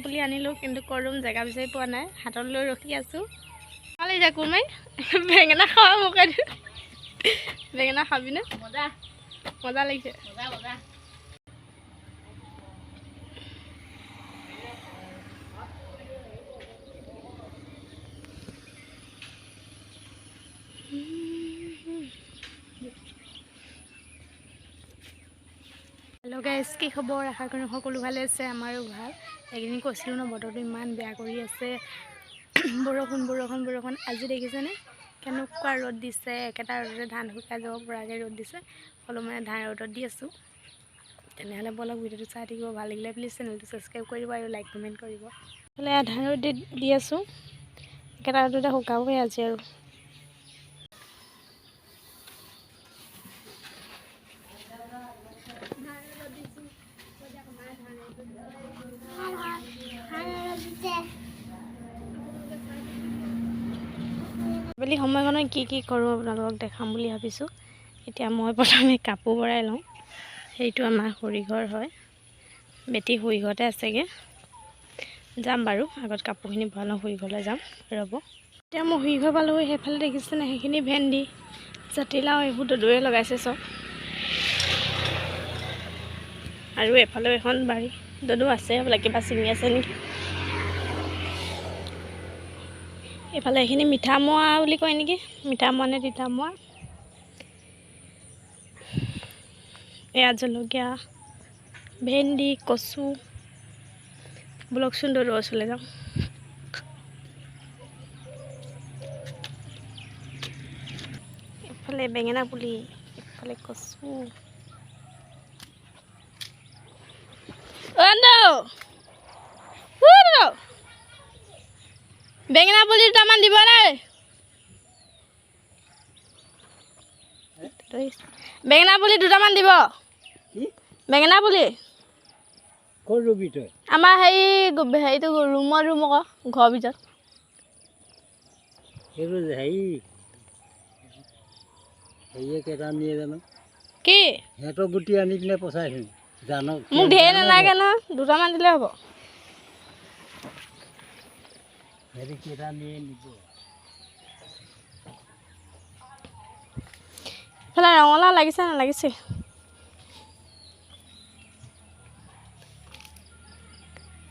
পুলি আনিলোঁ কিন্তু কৰোঁ জেগা বিচাৰি পোৱা নাই হাতত লৈ ৰখি আছোঁ খালি যা কোমাই বেঙেনা খাওঁ মোকে বেঙেনা খাবিনে মজা মজা লাগিছে মজা মজা হেল্ল' গাইজ কি খবৰ আশা কৰোঁ সকলো ভালে আছে আমাৰো ভাল এইকেইদিন কৈছিলোঁ ন বতৰটো ইমান বেয়া কৰি আছে বৰষুণ বৰষুণ বৰষুণ আজি দেখিছেনে কেনেকুৱা ৰ'দ দিছে একেটা ৰ'দতে ধান শুকাই যাব পৰাকৈ ৰ'দ দিছে হ'লেও মানে ধান ৰ'দত দি আছোঁ তেনেহ'লে বলক ভিডিঅ'টো চাই থাকিব ভাল লাগিলে প্লিজ চেনেলটো ছাবস্ক্ৰাইব কৰিব আৰু লাইক কমেণ্ট কৰিব হ'লে ধান ৰ'দ দি আছোঁ একেটা ৰ'দতে শুকাবই আজি আৰু আবেলি সময়খনত কি কৰোঁ আপোনালোকক দেখাম বুলি ভাবিছোঁ এতিয়া মই প্ৰথমে কাপোৰ ভৰাই লওঁ সেইটো আমাৰ সৰিঘৰ হয় বেটি সৰিঘৰতে আছেগৈ যাম বাৰু আগত কাপোৰখিনি ভৰাই লওঁ সৰিঘৰলৈ যাম ৰ'ব এতিয়া মই সৰিঘৰ পালোঁ সেইফালে দেখিছেনে সেইখিনি ভেন্দি জাতিলাও এইবোৰ দদৈয়ে লগাইছে চব আৰু এফালেও এখন বাৰী দদৌ আছে বোলে কিবা ছিঙি আছে নেকি এইফালে এইখিনি মিঠামৰা বুলি কয় নেকি মিঠামৰা নে তিতামৰা এয়া জলকীয়া ভেন্দি কচু বলকচোন দদৌ ওচৰলৈ যাওঁ এইফালে বেঙেনা পুলি এইফালে কচু বেঙেনা পুলি দুটামান দিব দেই বেঙেনা পুলি দুটামান দিব বেঙেনা পুলি ক'ৰ ৰুবি তই আমাৰ হেৰিটো ৰুমৰ ৰুম আকৌ ঘৰৰ ভিতৰত এইবোৰ হেৰিয়ে কেইটা নিয়ে জানো কি সিহঁতৰ গুটি আনি কিনে পচাইছোঁ জানক মোক ঢেৰ নালাগে ন দুটামান দিলে হ'ব হেৰি কেইটা নিয়ে নিব এইফালে ৰঙালাও লাগিছে নালাগিছে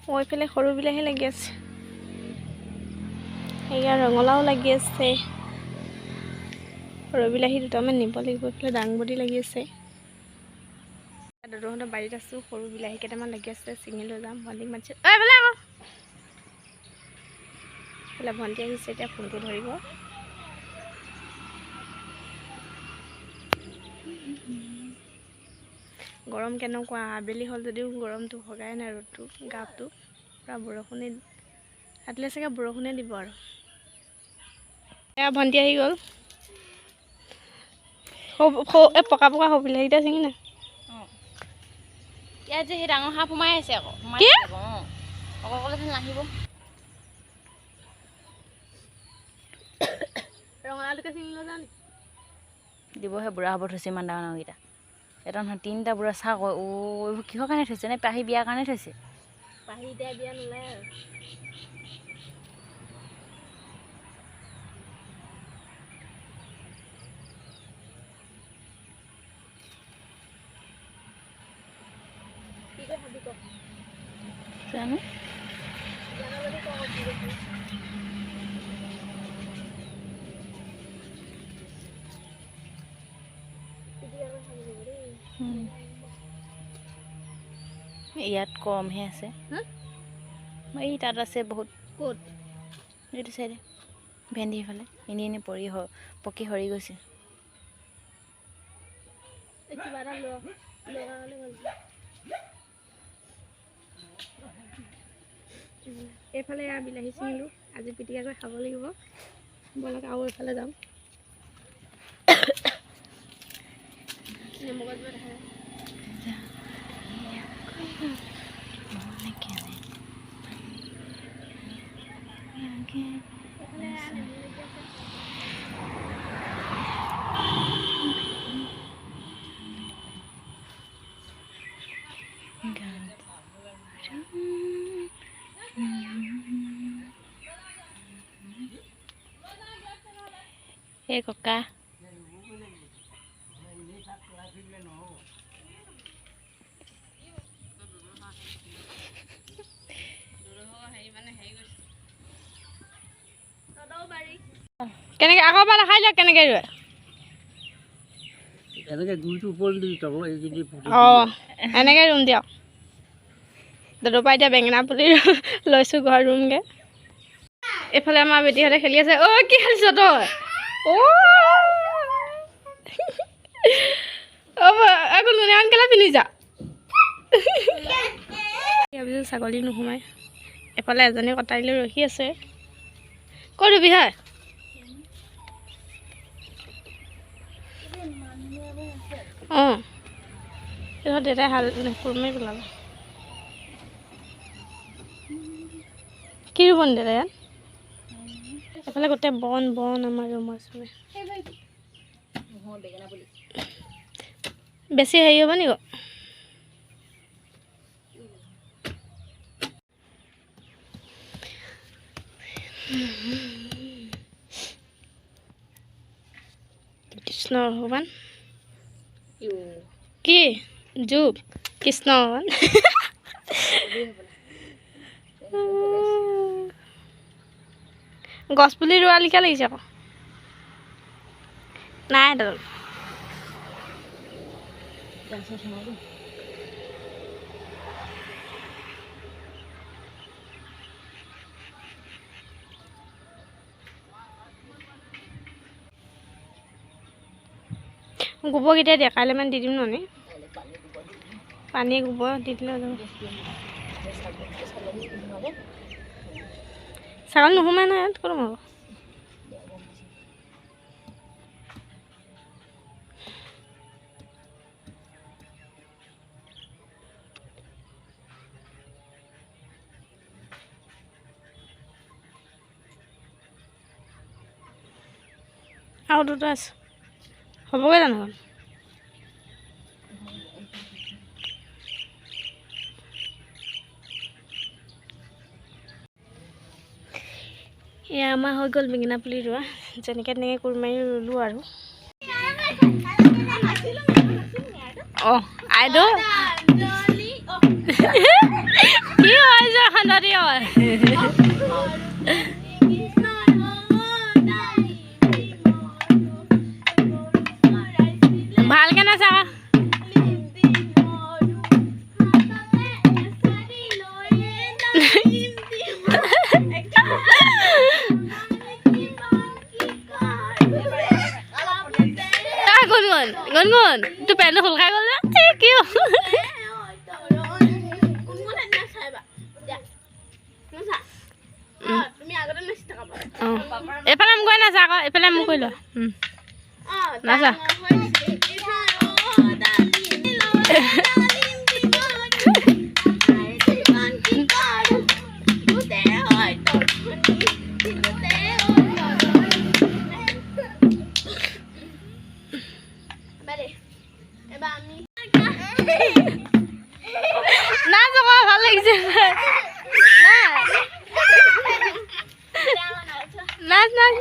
মই এইফালে সৰু বিলাহী লাগি আছে এয়া ৰঙালাও লাগি আছে সৰু বিলাহী দুটামান নিব লাগিব এইফালে দাংবডি লাগি আছে দদৌহঁতৰ বাৰীত আছোঁ সৰু বিলাহী কেইটামান লাগি আছে ছিঙি লৈ যাম ভণ্টিক মাতিছোঁ এইফালে আকৌ এইফালে ভণ্টি আহিছে এতিয়া ফোনটো ধৰিব গৰম কেনেকুৱা আবেলি হ'ল যদিও গৰমটো ভগাই নাই ৰ'দটো গাপটো পূৰা বৰষুণে ৰাতিলৈ চাগে বৰষুণে দিব আৰু এয়া ভণ্টি আহি গ'ল এই পকা পকা সৰু বিলাহীকেইটা ছিঙি নাই ইয়াত যে সেই ডাঙৰ সাপ সোমাই আছে আকৌ অকলে নাহিব ৰঙালাওটোকে ছিঙি লৈ যাওঁ নেকি দিবহে বুঢ়া হ'ব থৈছে ইমান ডাঙৰ ডাঙৰকেইটা এটা নহয় তিনিটা বুঢ়া চাক এইবোৰ কিহৰ কাৰণে থৈছে নে পাহি বিয়াৰ কাৰণে থৈছে পাহি এতিয়া বিয়া নোলায় আৰু জানো ইয়াত কমহে আছে এই তাত আছে বহুত ক'ত এইটো চাইডে ভেন্দি ফালে এনেই পকি সৰি গৈছে কিবা এটা এইফালে বিলাহী ছিঙিলোঁ আজি পিটিকা কৰি খাব লাগিব বলক আৰু এইফালে যাম নেমু গছবোৰ দেখা এই ককা কেনেকৈ আকৌ এবাৰ দেখাই দিয়ক কেনেকৈ ৰুৱে এনেকৈ গুৰিটো ওপৰলৈ দি তল এইখিনি অঁ এনেকৈ ৰুম দিয়ক দাদুৰ পৰা এতিয়া বেঙেনা পুলি লৈছোঁ ঘৰ ৰুমগৈ এইফালে আমাৰ বেটীহঁতে খেলি আছে অ' কি খেলিছ তই আকৌ নুনিয়ান কেলৈ পিন্ধি যা ভাবিছোঁ ছাগলী নোসোমাই এফালে এজনী কটাৰীলৈ ৰখি আছে ক'ত ৰুবি হয় অঁ সিহঁত দেউতাই হাল কুৰমাৰি পেলালে কি ৰুব নি দাদা ইয়াত এফালে গোটেই বন বন আমাৰ ৰুমৰ চুমে বেছি হেৰি হ'ব নেকি কৃষ্ণ ভগৱান কি যুগ কৃষ্ণ ভগৱান গছ পুলি ৰোৱা লিখা লাগিছে আকৌ নাই দাদা গোবৰ কেতিয়া দিয়ে কাইলৈ মানে দি দিম নহ'লে পানী গোবৰ দি দিলে যাব ছাগলী নোসোমাই নহয় ইয়াত ক'ত সোমাব আৰু দুটা আছে হ'বগৈ জানো এয়া আমাৰ হৈ গ'ল বেঙেনা পুলি ৰোৱা যেনেকৈ তেনেকৈ কোৰ মাৰি ৰুলোঁ আৰু অঁ আইদেউ কি হৈছে খান্দতি হয় ভালকৈ নাচা গুণগুণ তোৰ পেণ্টটো খোল খাই গ'ল যে কিয় এইফালে মোক গৈ নাচা আকৌ এইফালে মোক কৈ লোৱা নাচা নাচ আকৌ ভাল লাগিছে নাচ নাচ নাচ